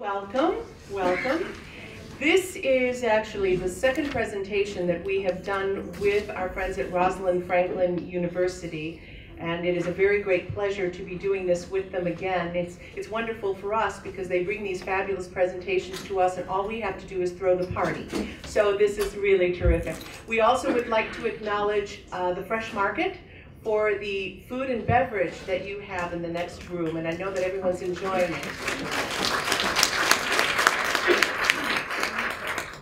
Welcome, welcome. This is actually the second presentation that we have done with our friends at Rosalind Franklin University, and it is a very great pleasure to be doing this with them again. It's wonderful for us because they bring these fabulous presentations to us and all we have to do is throw the party. So this is really terrific. We also would like to acknowledge the Fresh Market for the food and beverage that you have in the next room, and I know that everyone's enjoying it.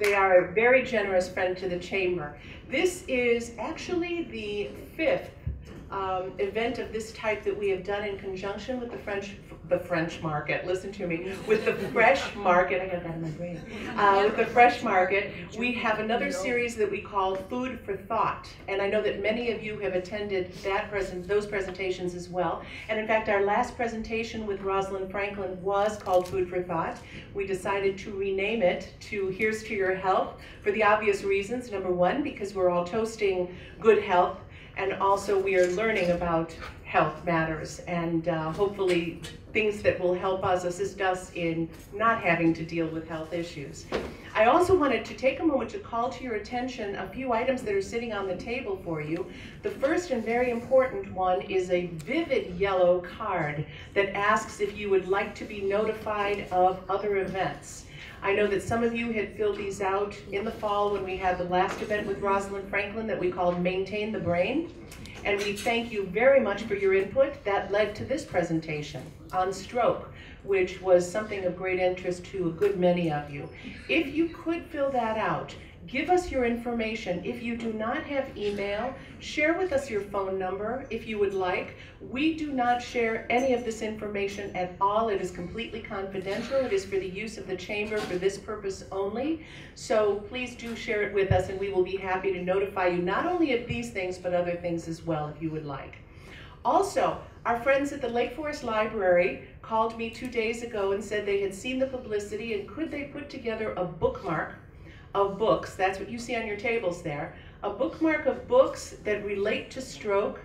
They are a very generous friend to the Chamber. This is actually the fifth event of this type that we have done in conjunction with the French market, listen to me, with the Fresh Market, I got that in my brain, with the Fresh Market. We have another series that we call Food for Thought, and I know that many of you have attended those presentations as well, and in fact our last presentation with Rosalind Franklin was called Food for Thought. We decided to rename it to Here's to Your Health for the obvious reasons. Number one, because we're all toasting good health, and also we are learning about health matters and hopefully things that will help us, assist us in not having to deal with health issues. I also wanted to take a moment to call to your attention a few items that are sitting on the table for you. The first and very important one is a vivid yellow card that asks if you would like to be notified of other events. I know that some of you had filled these out in the fall when we had the last event with Rosalind Franklin that we called Maintain the Brain. And we thank you very much for your input. That led to this presentation on stroke, which was something of great interest to a good many of you. If you could fill that out, give us your information. If you do not have email, share with us your phone number if you would like. We do not share any of this information at all. It is completely confidential. It is for the use of the Chamber for this purpose only. So please do share it with us and we will be happy to notify you not only of these things but other things as well if you would like. Also, our friends at the Lake Forest Library called me 2 days ago and said they had seen the publicity and could they put together a bookmark of books, that's what you see on your tables there, a bookmark of books that relate to stroke.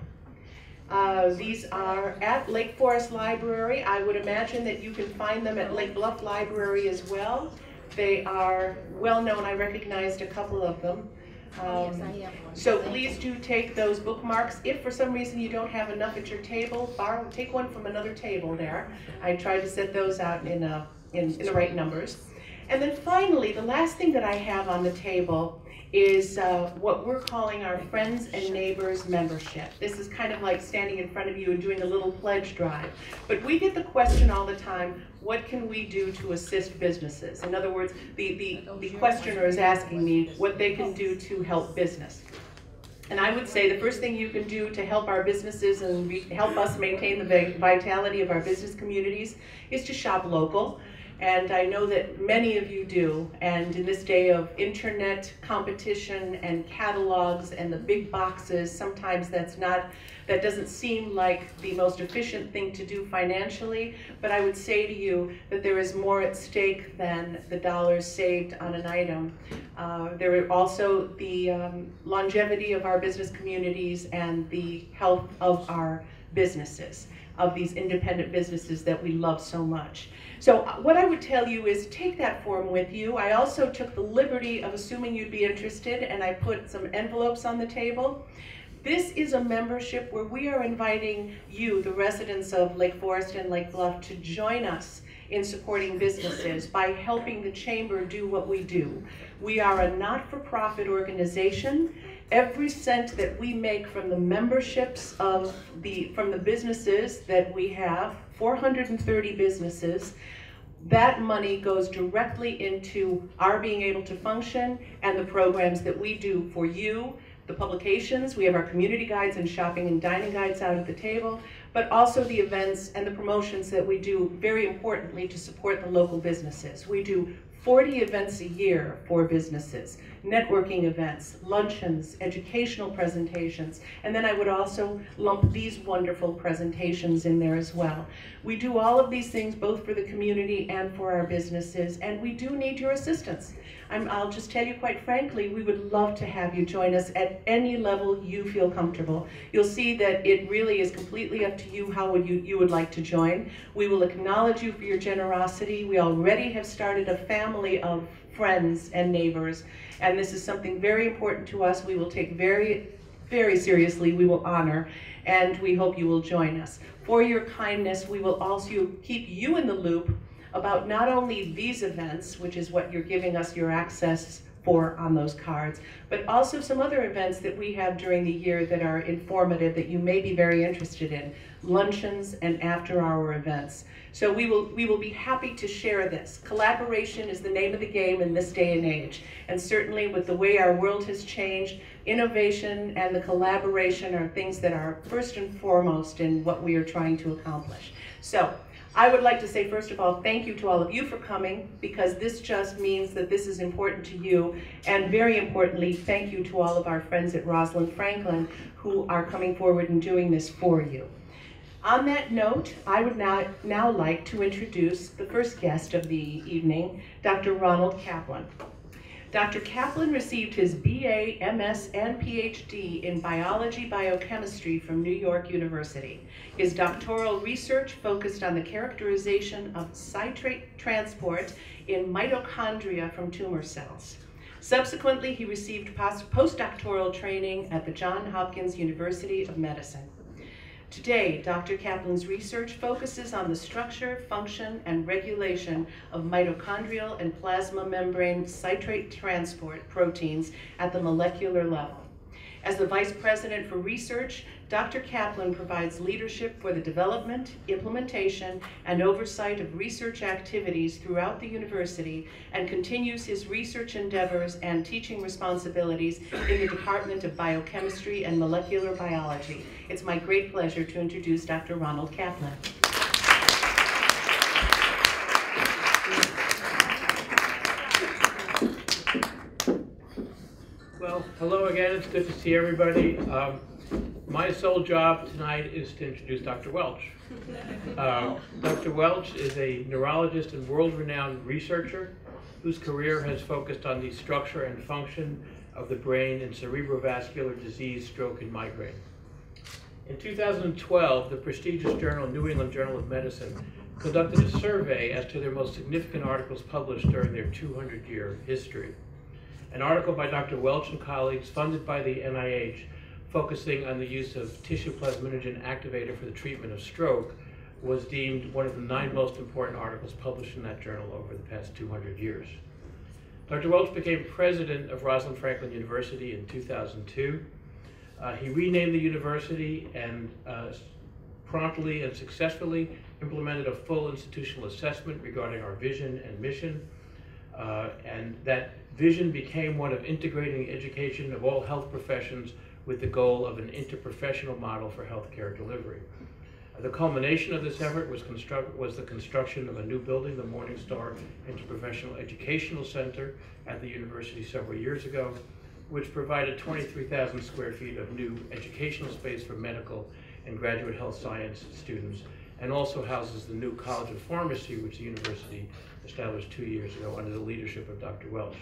These are at Lake Forest Library. I would imagine that you can find them at Lake Bluff Library as well. They are well known, I recognized a couple of them. So please do take those bookmarks. If for some reason you don't have enough at your table, take one from another table there. I tried to set those out in the right numbers. And then finally, the last thing that I have on the table is what we're calling our Friends and Neighbors membership. This is kind of like standing in front of you and doing a little pledge drive. But we get the question all the time, what can we do to assist businesses? In other words, the questioner is asking me what they can do to help business. And I would say the first thing you can do to help our businesses and help us maintain the vitality of our business communities is to shop local. And I know that many of you do, and in this day of internet competition and catalogs and the big boxes, sometimes that doesn't seem like the most efficient thing to do financially, but I would say to you that there is more at stake than the dollars saved on an item. There are also the longevity of our business communities and the health of our businesses, of these independent businesses that we love so much. So what I would tell you is take that form with you. I also took the liberty of assuming you'd be interested and I put some envelopes on the table. This is a membership where we are inviting you, the residents of Lake Forest and Lake Bluff, to join us in supporting businesses by helping the Chamber do what we do. We are a not-for-profit organization. Every cent that we make from the memberships from the businesses that we have, 430 businesses, that money goes directly into our being able to function and the programs that we do for you, the publications. We have our community guides and shopping and dining guides out at the table, but also the events and the promotions that we do, very importantly, to support the local businesses. We do 40 events a year for businesses, networking events, luncheons, educational presentations, and then I would also lump these wonderful presentations in there as well. We do all of these things both for the community and for our businesses, and we do need your assistance. I'll just tell you quite frankly, we would love to have you join us at any level you feel comfortable. You'll see that it really is completely up to you how you would like to join. We will acknowledge you for your generosity. We already have started a family of friends and neighbors, and this is something very important to us. We will take very, very seriously. We will honor, and we hope you will join us. For your kindness, we will also keep you in the loop about not only these events, which is what you're giving us your access for on those cards, but also some other events that we have during the year that are informative that you may be very interested in, luncheons and after-hour events. So we will be happy to share this. Collaboration is the name of the game in this day and age, and certainly with the way our world has changed, innovation and the collaboration are things that are first and foremost in what we are trying to accomplish. So I would like to say, first of all, thank you to all of you for coming, because this just means that this is important to you. And very importantly, thank you to all of our friends at Rosalind Franklin who are coming forward and doing this for you. On that note, I would now like to introduce the first guest of the evening, Dr. Ronald Kaplan. Dr. Kaplan received his BA, MS, and PhD in biology biochemistry from New York University. His doctoral research focused on the characterization of citrate transport in mitochondria from tumor cells. Subsequently, he received postdoctoral training at the Johns Hopkins University of Medicine. Today, Dr. Kaplan's research focuses on the structure, function, and regulation of mitochondrial and plasma membrane citrate transport proteins at the molecular level. As the Vice President for Research, Dr. Kaplan provides leadership for the development, implementation, and oversight of research activities throughout the university, and continues his research endeavors and teaching responsibilities in the Department of Biochemistry and Molecular Biology. It's my great pleasure to introduce Dr. Ronald Kaplan. Well, hello again. It's good to see everybody. My sole job tonight is to introduce Dr. Welch. Dr. Welch is a neurologist and world-renowned researcher whose career has focused on the structure and function of the brain in cerebrovascular disease, stroke, and migraine. In 2012, the prestigious journal New England Journal of Medicine conducted a survey as to their most significant articles published during their 200-year history. An article by Dr. Welch and colleagues, funded by the NIH, focusing on the use of tissue plasminogen activator for the treatment of stroke, was deemed one of the 9 most important articles published in that journal over the past 200 years. Dr. Welch became president of Rosalind Franklin University in 2002. He renamed the university and promptly and successfully implemented a full institutional assessment regarding our vision and mission, and that vision became one of integrating the education of all health professions with the goal of an interprofessional model for healthcare delivery. The culmination of this effort was the construction of a new building, the Morningstar Interprofessional Educational Center at the university several years ago, which provided 23,000 square feet of new educational space for medical and graduate health science students, and also houses the new College of Pharmacy, which the university established 2 years ago under the leadership of Dr. Welch.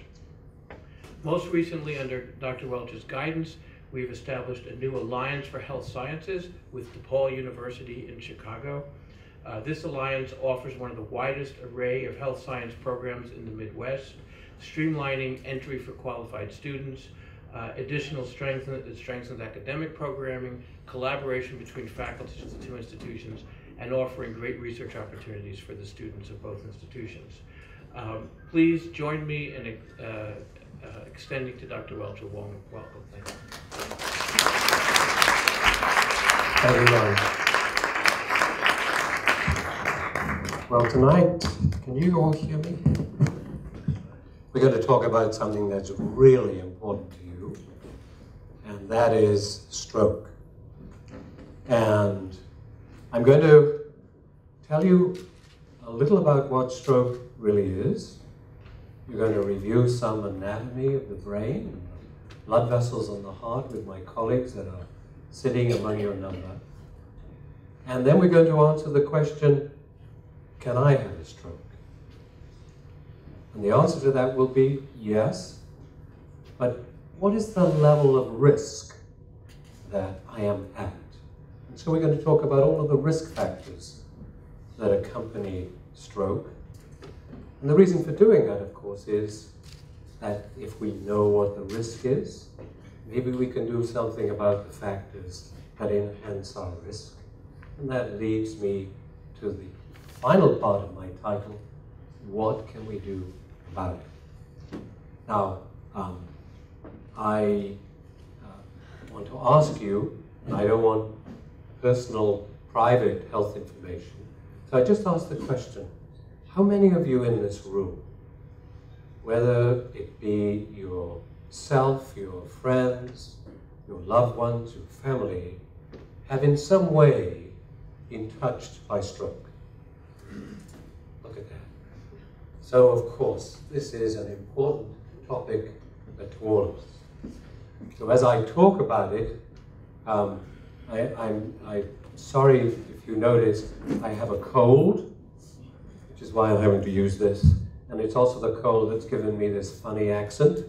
Most recently, under Dr. Welch's guidance, we've established a new Alliance for Health Sciences with DePaul University in Chicago. This alliance offers one of the widest array of health science programs in the Midwest, streamlining entry for qualified students, additional strengthens academic programming, collaboration between faculties of the 2 institutions, and offering great research opportunities for the students of both institutions. Please join me in extending to Dr. Welch a warm welcome. Thank you. Everyone. Well, tonight, can you all hear me? We're going to talk about something that's really important to you, and that is stroke. And I'm going to tell you a little about what stroke really is. You're going to review some anatomy of the brain and the blood vessels on the heart with my colleagues that are sitting among your number. And then we're going to answer the question, can I have a stroke? And the answer to that will be yes. But what is the level of risk that I am at? And so we're going to talk about all of the risk factors that accompany stroke. And the reason for doing that, of course, is that if we know what the risk is, maybe we can do something about the factors that enhance our risk. And that leads me to the final part of my title, what can we do about it? Now, I want to ask you, and I don't want personal, private health information, so I just ask the question, how many of you in this room, whether it be yourself, your friends, your loved ones, your family, have in some way been touched by stroke? Look at that. So, of course, this is an important topic to all of us. So as I talk about it, I'm sorry if you notice I have a cold, which is why I'm having to use this. And it's also the cold that's given me this funny accent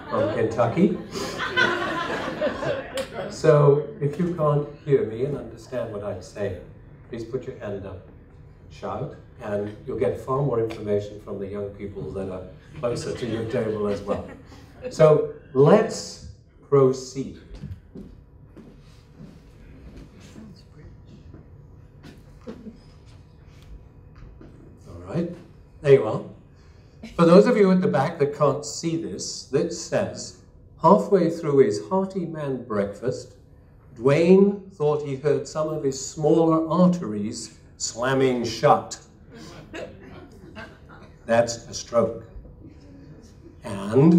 from Kentucky. So if you can't hear me and understand what I'm saying, please put your hand up, shout, and you'll get far more information from the young people that are closer to your table as well. So let's proceed. All right, there you are. For those of you at the back that can't see this, this says, halfway through his hearty man breakfast, Dwayne thought he heard some of his smaller arteries slamming shut. That's a stroke. And,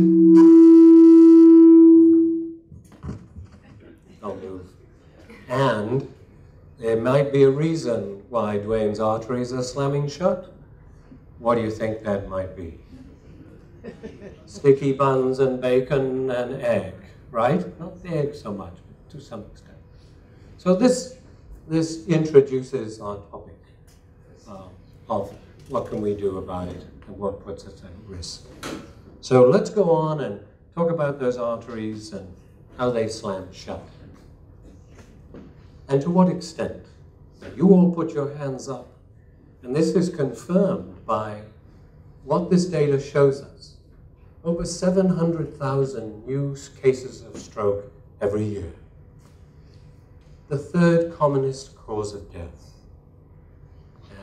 don't move. And there might be a reason why Dwayne's arteries are slamming shut. What do you think that might be? Sticky buns and bacon and egg, right? Not the egg so much, but to some extent. So this introduces our topic of what can we do about it and what puts us at risk. So let's go on and talk about those arteries and how they slam shut. And to what extent? You all put your hands up. And this is confirmed by what this data shows us. Over 700,000 new cases of stroke every year. The third commonest cause of death.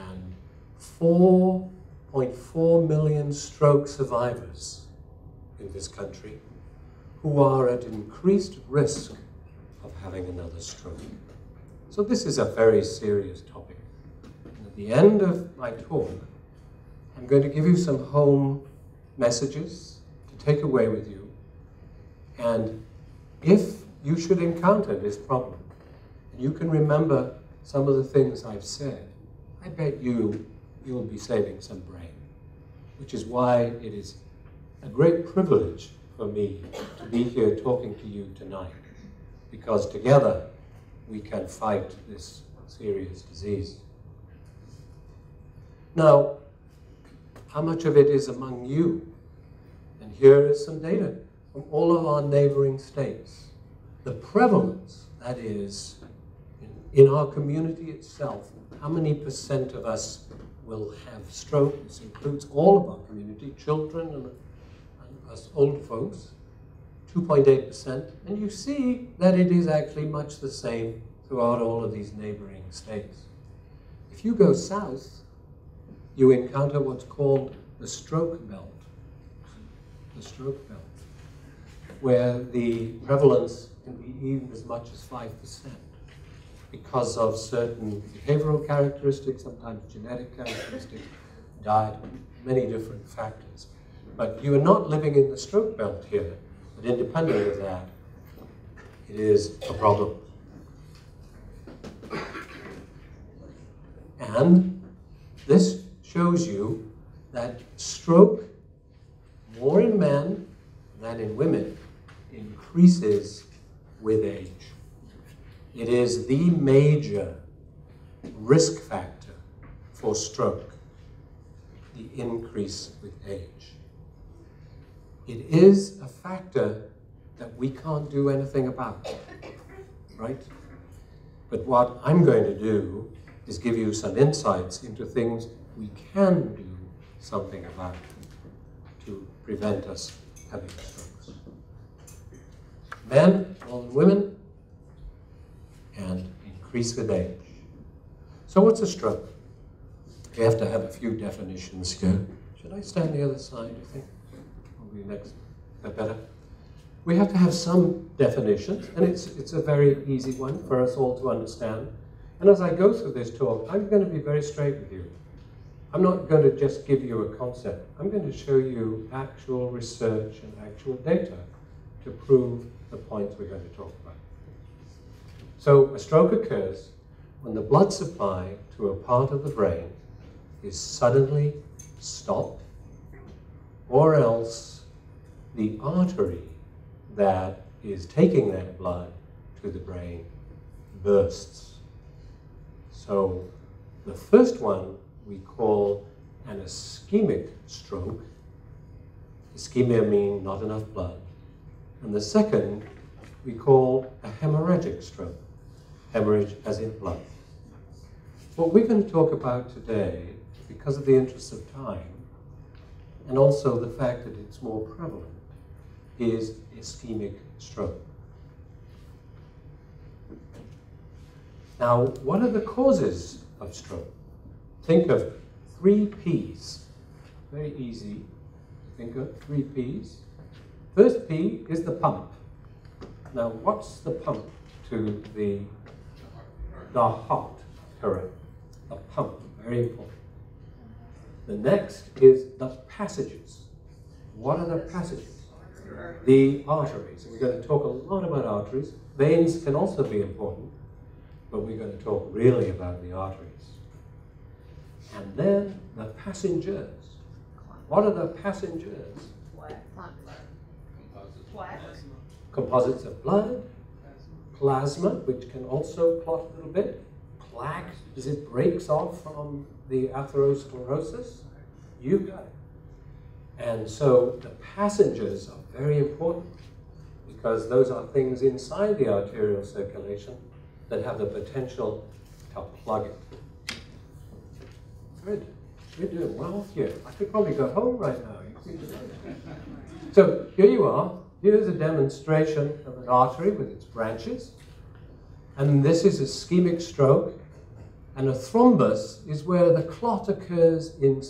And 4.4 million stroke survivors in this country who are at increased risk of having another stroke. So this is a very serious topic. And at the end of my talk, I'm going to give you some home messages to take away with you. And if you should encounter this problem, and you can remember some of the things I've said, I bet you'll be saving some brain, which is why it is a great privilege for me to be here talking to you tonight, because together we can fight this serious disease. Now, how much of it is among you? And here is some data from all of our neighboring states. The prevalence, that is, in our community itself, how many percent of us will have stroke? This includes all of our community, children and us old folks, 2.8%. And you see that it is actually much the same throughout all of these neighboring states. If you go south, you encounter what's called the stroke belt. The stroke belt, where the prevalence can be even as much as 5% because of certain behavioral characteristics, sometimes genetic characteristics, diet, many different factors. But you are not living in the stroke belt here, but independent of that, it is a problem. And this shows you that stroke, more in men than in women, increases with age. It is the major risk factor for stroke. the increase with age. It is a factor that we can't do anything about, right? But what I'm going to do is give you some insights into things we can do something about to prevent us having strokes. Men, more than women, and increase with age. So what's a stroke? We have to have a few definitions here. Should I stand the other side, you think? Probably next, is that better? We have to have some definitions, and it's a very easy one for us all to understand. And as I go through this talk, I'm going to be very straight with you. I'm not going to just give you a concept. I'm going to show you actual research and actual data to prove the points we're going to talk about. So a stroke occurs when the blood supply to a part of the brain is suddenly stopped, or else the artery that is taking that blood to the brain bursts. So the first one we call an ischemic stroke. Ischemia means not enough blood. And the second we call a hemorrhagic stroke. Hemorrhage as in blood. What we're going to talk about today, because of the interest of time, and also the fact that it's more prevalent, is ischemic stroke. Now, what are the causes of stroke? Think of 3 P's. Very easy to think of 3 P's. First P is the pump. Now, what's the pump to the heart? Correct. The pump, very important. The next is the passages. What are the passages? The arteries. We're going to talk a lot about arteries. Veins can also be important, but we're going to talk really about the arteries. And then the passengers. What are the passengers? Composites of blood, plasma, which can also clot a little bit, plaque, as it breaks off from the atherosclerosis. You got it. And so the passengers are very important because those are things inside the arterial circulation that have the potential to plug it. Good. You're doing well here. I could probably go home right now. So here you are. Here's a demonstration of an artery with its branches. And this is ischemic stroke. And a thrombus is where the clot occurs in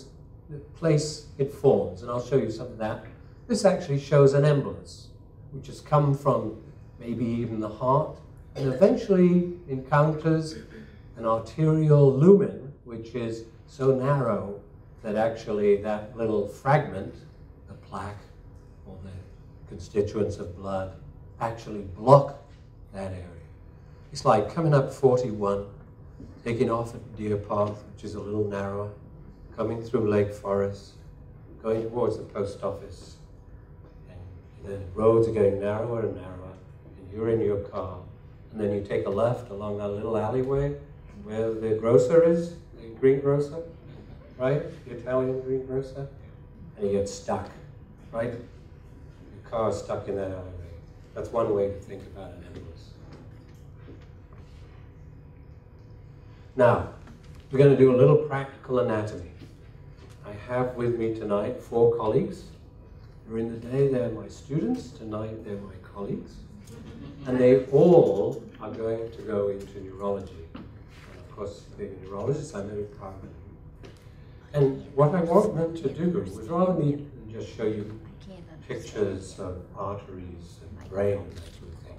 the place it forms. And I'll show you some of that. This actually shows an embolus, which has come from maybe even the heart, and eventually encounters an arterial lumen, which is so narrow that actually that little fragment, the plaque or the constituents of blood, actually block that area. It's like coming up 41, taking off at Deer Path, which is a little narrower, coming through Lake Forest, going towards the post office, and the roads are getting narrower and narrower, and you're in your car, and then you take a left along that little alleyway where the grocer is, the greengrocer, right? The Italian greengrocer, and you get stuck, right? Your car is stuck in that alleyway. That's one way to think about an embolus. Now, we're going to do a little practical anatomy. I have with me tonight 4 colleagues. During the day, they're my students. Tonight, they're my colleagues. And they all are going to go into neurology. And of course, being a neurologist, I'm very proud of them. And what I want them to do is, rather than just show you pictures of arteries and brain and that sort of thing,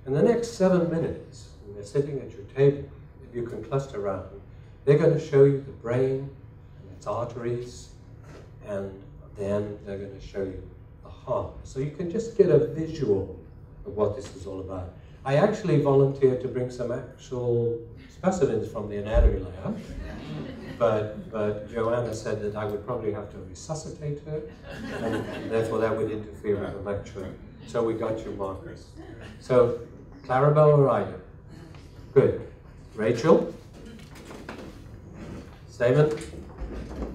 in the next 7 minutes, when they're sitting at your table, if you can cluster around, they're going to show you the brain and its arteries, and then they're going to show you the heart. So you can just get a visual of what this is all about. I actually volunteered to bring some actual specimens from the anatomy lab, but Joanna said that I would probably have to resuscitate her, and therefore that would interfere with the lecture. So we got your markers. So, Clarabelle, where are you? Good. Rachel? Simon?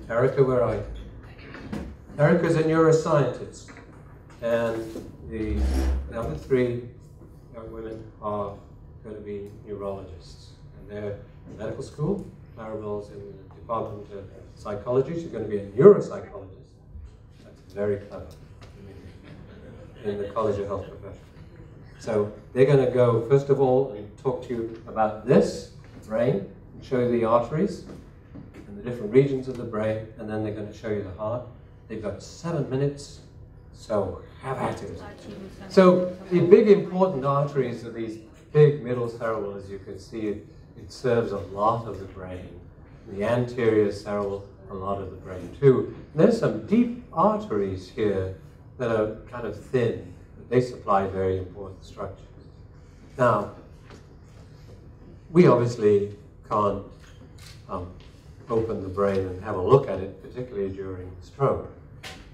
Erica, where are you? Erica's a neuroscientist, and the other three young women are going to be neurologists. And they're in medical school. Clarabelle's in the Department of Psychology. She's going to be a neuropsychologist. That's very clever in the College of Health Professions. So they're going to go, first of all, and talk to you about this brain, and show you the arteries and the different regions of the brain, and then they're going to show you the heart. They've got 7 minutes, so have at it. So the big important arteries are these big middle cerebral, as you can see. It serves a lot of the brain. The anterior cerebral, a lot of the brain too. And there's some deep arteries here that are kind of thin, but they supply very important structures. Now, we obviously can't open the brain and have a look at it, particularly during stroke.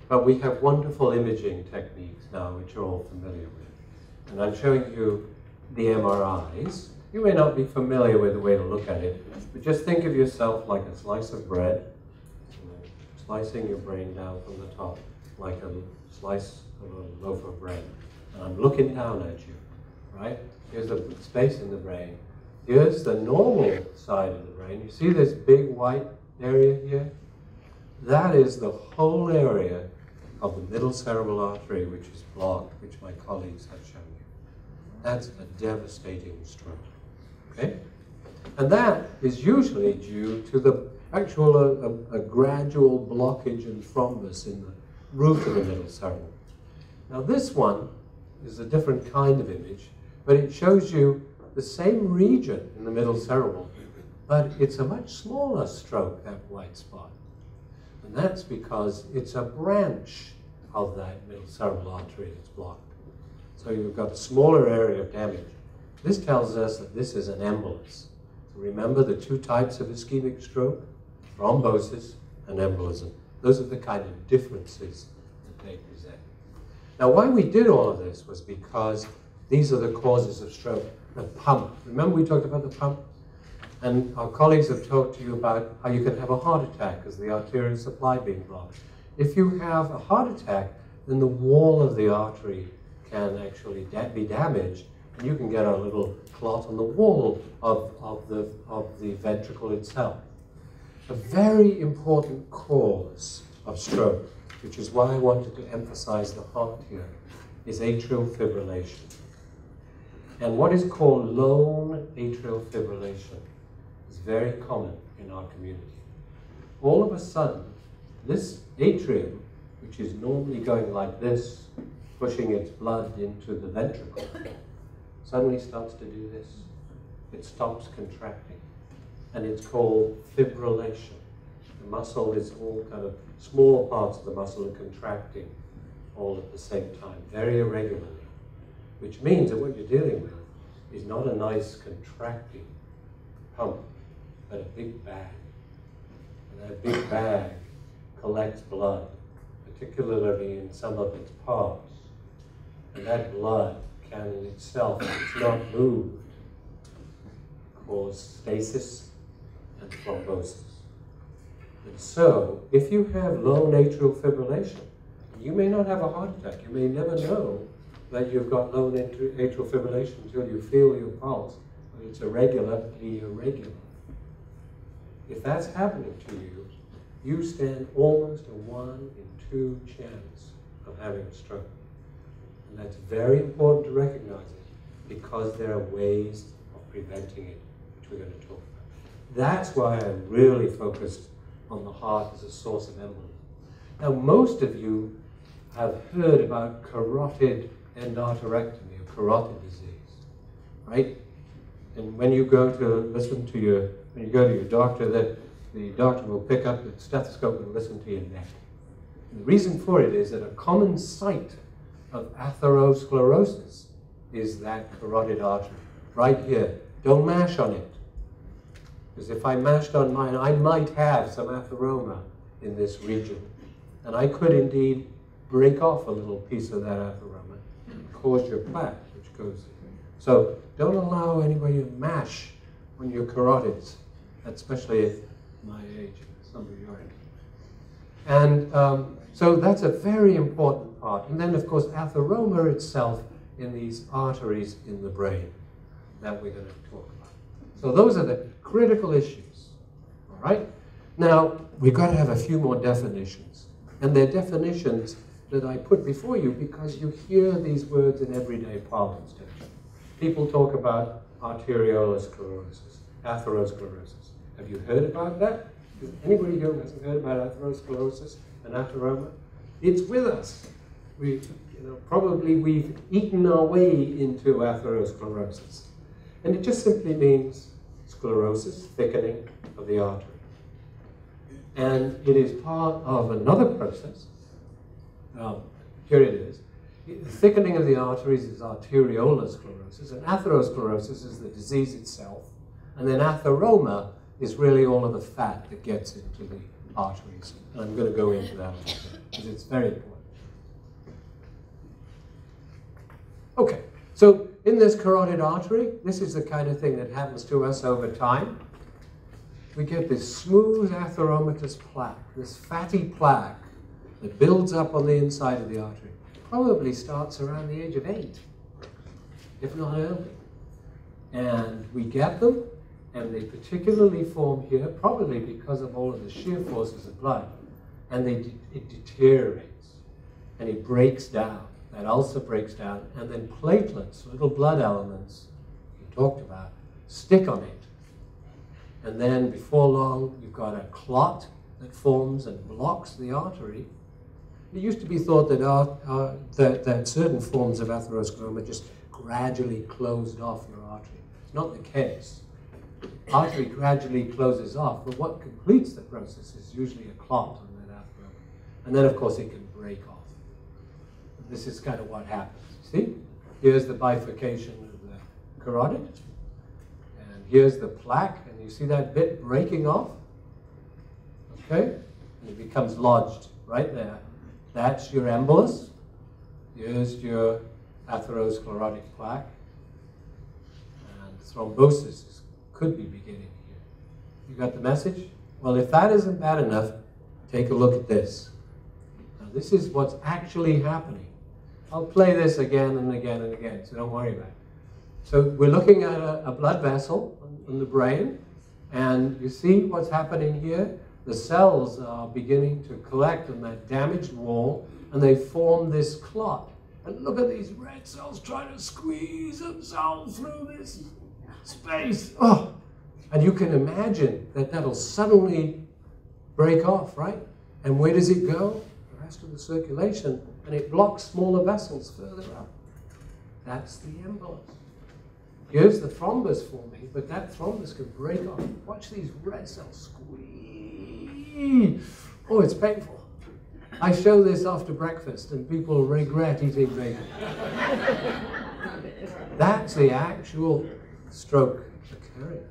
But we have wonderful imaging techniques now, which you're all familiar with. And I'm showing you the MRIs. You may not be familiar with the way to look at it, but just think of yourself like a slice of bread, slicing your brain down from the top, like a slice of a loaf of bread. And I'm looking down at you, right? Here's the space in the brain. Here's the normal side of the brain. You see this big white area here? That is the whole area of the middle cerebral artery, which is blocked, which my colleagues have shown you. That's a devastating stroke, okay? And that is usually due to the actual, a gradual blockage and thrombus in the root of the middle cerebral. Now this one is a different kind of image, but it shows you the same region in the middle cerebral, but it's a much smaller stroke, that white spot. And that's because it's a branch of that middle cerebral artery that's blocked. So you've got a smaller area of damage. This tells us that this is an embolus. So remember the two types of ischemic stroke, thrombosis and embolism. Those are the kind of differences that they present. Now why we did all of this was because these are the causes of stroke. The pump. Remember we talked about the pump? And our colleagues have talked to you about how you can have a heart attack as the arterial supply being blocked. If you have a heart attack, then the wall of the artery can actually be damaged, and you can get a little clot on the wall of the ventricle itself. A very important cause of stroke, which is why I wanted to emphasize the heart here, is atrial fibrillation. And what is called lone atrial fibrillation is very common in our community. All of a sudden, this atrium, which is normally going like this, pushing its blood into the ventricle, suddenly starts to do this. It stops contracting. And it's called fibrillation. The muscle is all kind of small parts of the muscle are contracting all at the same time, very irregularly. Which means that what you're dealing with is not a nice contracting pump, but a big bag. And that big bag collects blood, particularly in some of its parts. And that blood can in itself, if it's not moved, cause stasis and thrombosis. And so, if you have lone atrial fibrillation, you may not have a heart attack. You may never know that you've got lone atrial fibrillation until you feel your pulse, but it's irregularly irregular. If that's happening to you, you stand almost a 1 in 2 chance of having a stroke. And that's very important to recognize it, because there are ways of preventing it, which we're going to talk about. That's why I really focused on the heart as a source of embolism. Now, most of you have heard about carotid endarterectomy, or carotid disease, right? And when you go to when you go to your doctor, the doctor will pick up the stethoscope and listen to your neck. And the reason for it is that a common site of atherosclerosis is that carotid artery, right here. Don't mash on it. Because if I mashed on mine, I might have some atheroma in this region. And I could indeed break off a little piece of that atheroma and cause your plaque, which goes there. So don't allow anybody to mash on your carotids, especially at my age, some of your age. And so that's a very important part. And then, of course, atheroma itself in these arteries in the brain that we're going to talk about. So those are the critical issues, all right? Now, we've got to have a few more definitions. And they're definitions that I put before you because you hear these words in everyday parlance, don't you? People talk about arteriolosclerosis, atherosclerosis. Have you heard about that? Is anybody here who hasn't heard about atherosclerosis and atheroma? It's with us. Probably we've eaten our way into atherosclerosis. And it just simply means sclerosis, thickening of the artery. And it is part of another process. Here it is. The thickening of the arteries is arteriolosclerosis, and atherosclerosis is the disease itself. And then atheroma is really all of the fat that gets into the arteries. And I'm going to go into that a little bit, because it's very important. Okay, so in this carotid artery, this is the kind of thing that happens to us over time. We get this smooth atheromatous plaque, this fatty plaque that builds up on the inside of the artery. Probably starts around the age of 8, if not early. And we get them, and they particularly form here, probably because of all of the shear forces of blood. And it deteriorates, and it breaks down. That ulcer breaks down, and then platelets, little blood elements we talked about, stick on it. And then before long, you've got a clot that forms and blocks the artery. It used to be thought that, that certain forms of atheroscleroma just gradually closed off your artery. It's not the case. Artery gradually closes off, but what completes the process is usually a clot on that atheroma. And then, of course, it can break off. And this is kind of what happens. See? Here's the bifurcation of the carotid. And here's the plaque. And you see that bit breaking off? Okay? And it becomes lodged right there. That's your embolus. Here's your atherosclerotic plaque. And thrombosis could be beginning here. You got the message? Well, if that isn't bad enough, take a look at this. Now, this is what's actually happening. I'll play this again and again and again, so don't worry about it. So we're looking at a blood vessel in the brain, and you see what's happening here? The cells are beginning to collect on that damaged wall, and they form this clot. And look at these red cells trying to squeeze themselves through this space. Oh, and you can imagine that that'll suddenly break off, right? And where does it go? The rest of the circulation, and it blocks smaller vessels further up. That's the embolus. Here's the thrombus forming, but that thrombus can break off. Watch these red cells squeeze. Oh, it's painful. I show this after breakfast, and people regret eating bacon. That's the actual stroke occurring.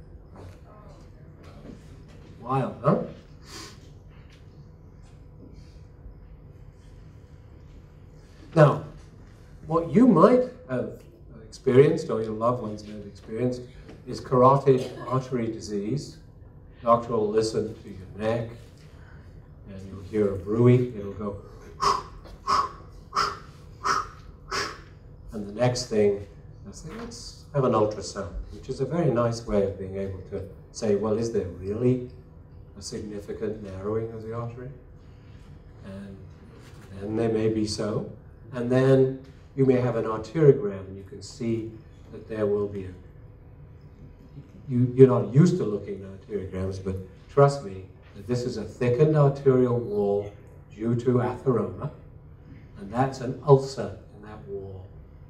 Wild, huh? Now, what you might have experienced, or your loved ones may have experienced, is carotid artery disease. Doctor will listen to your neck, and you'll hear a bruit. It'll go, and the next thing, they'll say, let's have an ultrasound, which is a very nice way of being able to say, well, is there really a significant narrowing of the artery? And then there may be so. And then you may have an arteriogram, and you can see that there will be you're not used to looking at arteriograms, but trust me, that this is a thickened arterial wall due to atheroma, and that's an ulcer in that wall.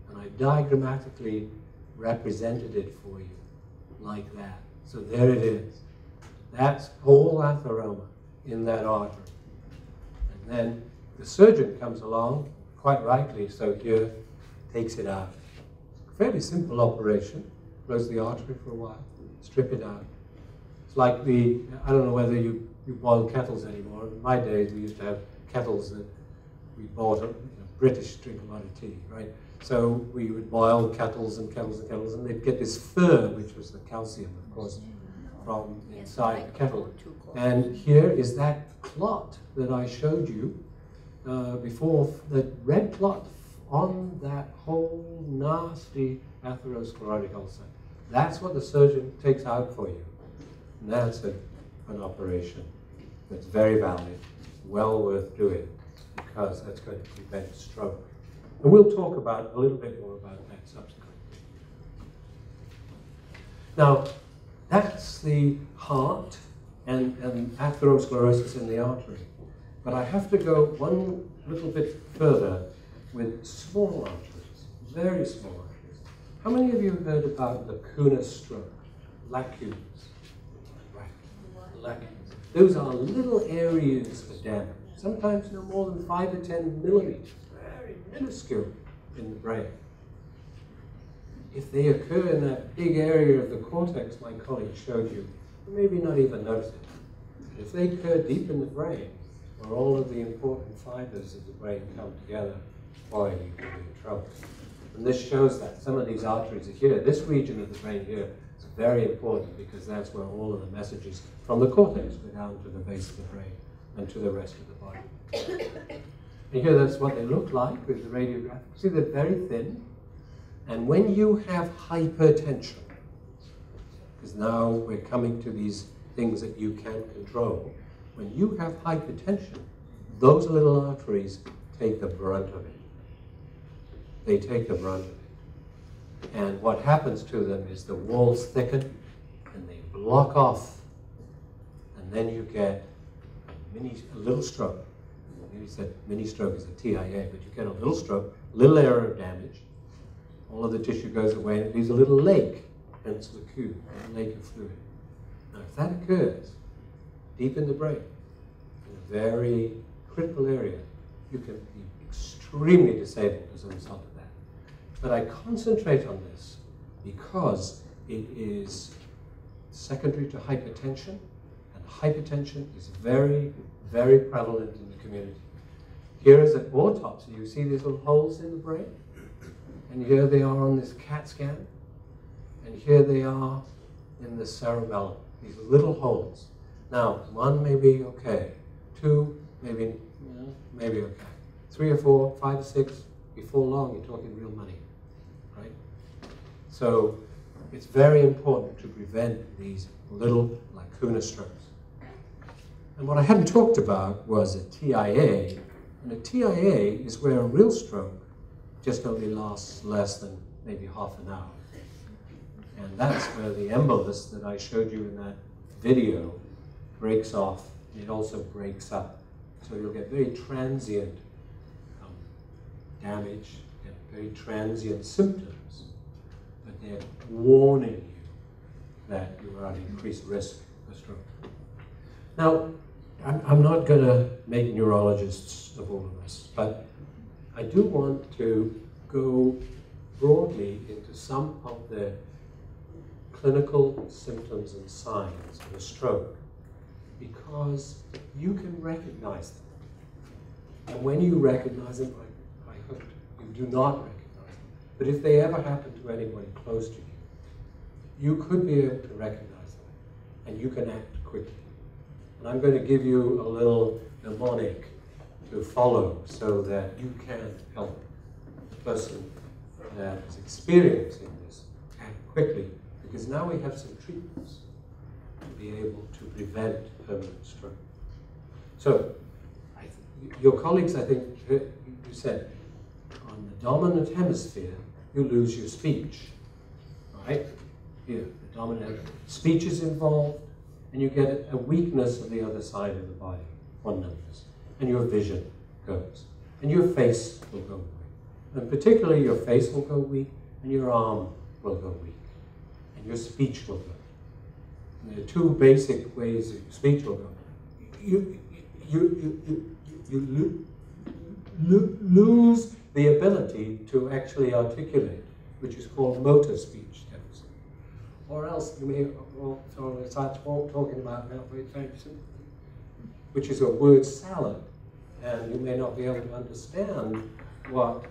And I diagrammatically represented it for you like that. So there it is. That's all atheroma in that artery. And then the surgeon comes along, quite rightly, so here, takes it out. Fairly simple operation. Close the artery for a while, strip it out. It's like the, I don't know whether you boil kettles anymore. In my days, we used to have kettles that we bought. British drink a lot of tea, right? So we would boil kettles and kettles and kettles, and they'd get this fur, which was the calcium, of course. from inside the kettle. And here is that clot that I showed you before, that red clot on that whole nasty atherosclerotic ulcer. That's what the surgeon takes out for you. And that's an operation that's very valid, well worth doing, because that's going to prevent stroke. And we'll talk about a little bit more about that subsequently. Now, that's the heart and atherosclerosis in the artery. But I have to go one little bit further with small arteries, very small arteries. How many of you have heard about the Kuna stroke? Lacunes. Right. Lacunes. Those are little areas of damage, sometimes no more than 5 or 10 millimeters, very minuscule in the brain. If they occur in that big area of the cortex my colleague showed you, you maybe not even notice it. But if they occur deep in the brain, where all of the important fibers of the brain come together, boy, you can be in trouble. And this shows that some of these arteries are here. This region of the brain here is very important because that's where all of the messages from the cortex go down to the base of the brain and to the rest of the body. And here, that's what they look like with the radiograph. See, they're very thin. And when you have hypertension, because now we're coming to these things that you can't control, when you have hypertension, those little arteries take the brunt of it. They take the brunt of it. And what happens to them is the walls thicken and they block off. And then you get a little stroke. Maybe said mini stroke is a TIA, but you get a little stroke, little area of damage. All of the tissue goes away and it leaves a little lake, hence the Q, a lake of fluid. Now, if that occurs deep in the brain, in a very critical area, you can be extremely disabled as a result of that. But I concentrate on this because it is secondary to hypertension, and hypertension is very, very prevalent in the community. Here is an autopsy. You see these little holes in the brain? And here they are on this CAT scan. And here they are in the cerebellum, these little holes. Now, 1 may be okay, 2 maybe okay, 3 or 4, 5 or 6, before long you're talking real money, right? So it's very important to prevent these little Kuna strokes. And what I hadn't talked about was a TIA, and a TIA is where a real stroke just only lasts less than maybe half an hour. And that's where the embolus that I showed you in that video breaks off, and it also breaks up. So you'll get very transient damage, get very transient symptoms, but they're warning you that you are at increased risk for stroke. Now, I'm not going to make neurologists of all of us, but I do want to go broadly into some of the clinical symptoms and signs of a stroke, because you can recognize them. And when you recognize them, I hope you do not recognize them, but if they ever happen to anybody close to you, you could be able to recognize them, and you can act quickly. And I'm going to give you a little mnemonic to follow so that you can help the person that is experiencing this act quickly, because now we have some treatments to be able to prevent permanent stroke. So, your colleagues, I think, you said, on the dominant hemisphere, you lose your speech, right? Here, the dominant speech is involved, and you get a weakness of the other side of the body, one notice, and your vision goes, and your face will go weak. And particularly your face will go weak, and your arm will go weak, and your speech will go. And there are two basic ways that your speech will go. You lose the ability to actually articulate, which is called motor speech deficit. Or else you may start talking about which is a word salad, and you may not be able to understand what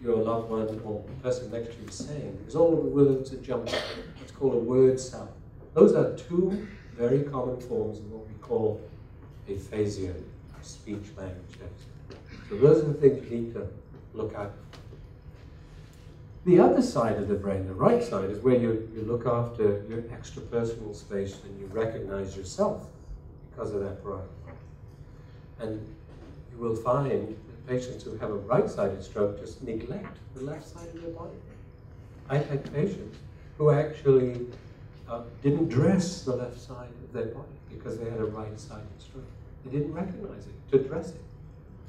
your loved one or the person next to you is saying, because all of the words are jumbled. It's called a word salad. those are two very common forms of what we call aphasia, speech language deficit. So those are the things you need to look at. The other side of the brain, the right side, is where you look after your extrapersonal space and you recognize yourself because of that right. And you will find that patients who have a right-sided stroke just neglect the left side of their body. I've had patients who actually didn't dress the left side of their body because they had a right-sided stroke. They didn't recognize it to dress it.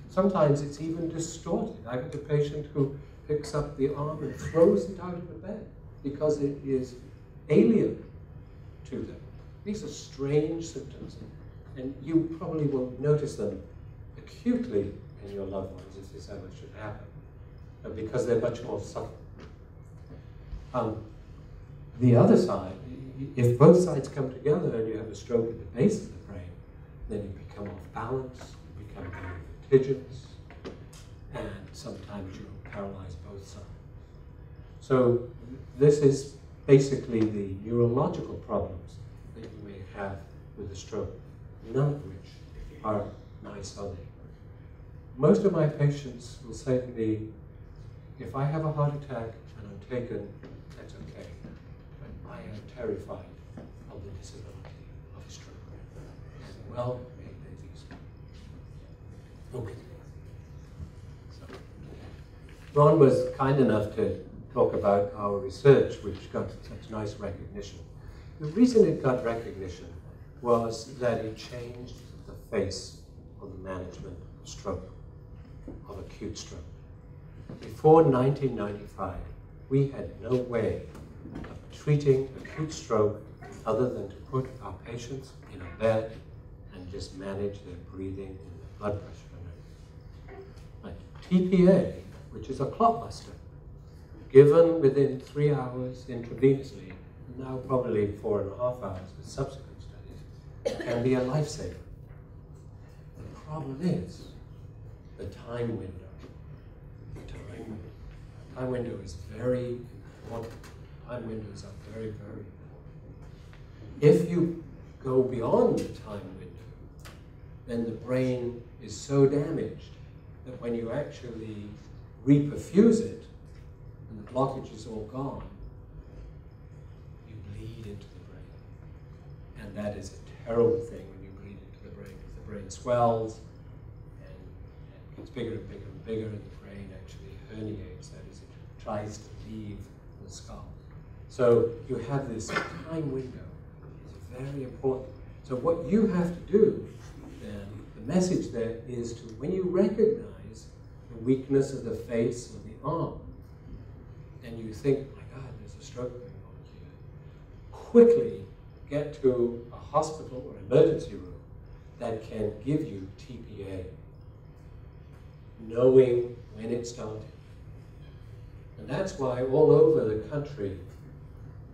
Sometimes it's even distorted. I've had a patient who picks up the arm and throws it out of the bed because it is alien to them. These are strange symptoms, and you probably won't notice them acutely in your loved ones if this ever should happen, because they're much more subtle. The other side, if both sides come together and you have a stroke at the base of the brain, then you become off balance, you become very litigious, and sometimes you're paralyzed both sides. So this is basically the neurological problems that you may have with a stroke, none of which are nice, are they? Most of my patients will say to me, if I have a heart attack and I'm taken, that's okay, but I am terrified of the disability of a stroke. And well, may they be so. Okay. Ron was kind enough to talk about our research, which got such nice recognition. The reason it got recognition was that it changed the face of the management of stroke, of acute stroke. Before 1995, we had no way of treating acute stroke other than to put our patients in a bed and just manage their breathing and their blood pressure. Like TPA, which is a clot buster, given within 3 hours intravenously, and now probably 4.5 hours with subsequent studies, can be a lifesaver. The problem is the time window. The time window is very important. Time windows are very, very important. If you go beyond the time window, then the brain is so damaged that when you actually reperfuse it, and the blockage is all gone, you bleed into the brain. And that is a terrible thing when you bleed into the brain, because the brain swells and gets bigger and bigger and bigger, and the brain actually herniates, that is, it tries to leave the skull. So you have this time window. It's very important. So what you have to do, then, the message there is to, when you recognize the weakness of the face or the arm, and you think, my God, there's a stroke going on here, quickly get to a hospital or emergency room that can give you TPA, knowing when it started. And that's why all over the country,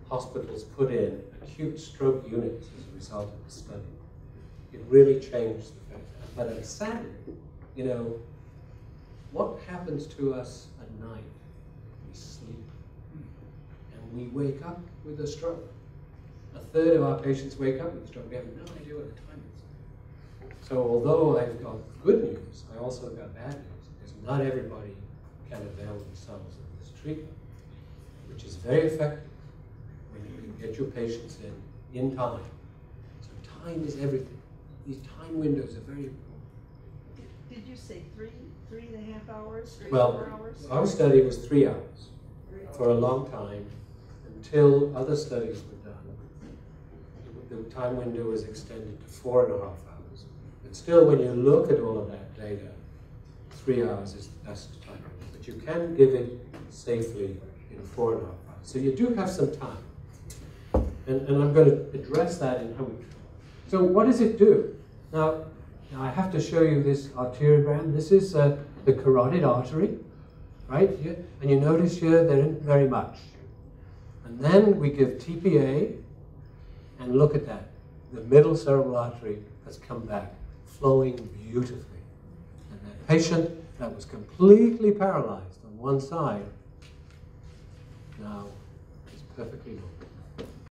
hospitals put in acute stroke units as a result of the study. It really changed the face. But sadly, you know, what happens to us at night? We sleep, and we wake up with a stroke. 1/3 of our patients wake up with a stroke. We have no idea what the time is. So although I've got good news, I also got bad news, because not everybody can avail themselves of this treatment, which is very effective when you can get your patients in time. So time is everything. These time windows are very important. Did you say 3.5 hours? 4 Well, hours? our study was 3 hours for a long time, until other studies were done. The time window was extended to 4.5 hours. But still, when you look at all of that data, 3 hours is the best time. But you can give it safely in 4.5 hours. So you do have some time. And I'm going to address that in how we. So what does it do? Now I have to show you this arteriogram. This is the carotid artery, right here. And you notice here there isn't very much. And then we give TPA, and look at that. The middle cerebral artery has come back, flowing beautifully. And that patient that was completely paralyzed on one side now is perfectly normal.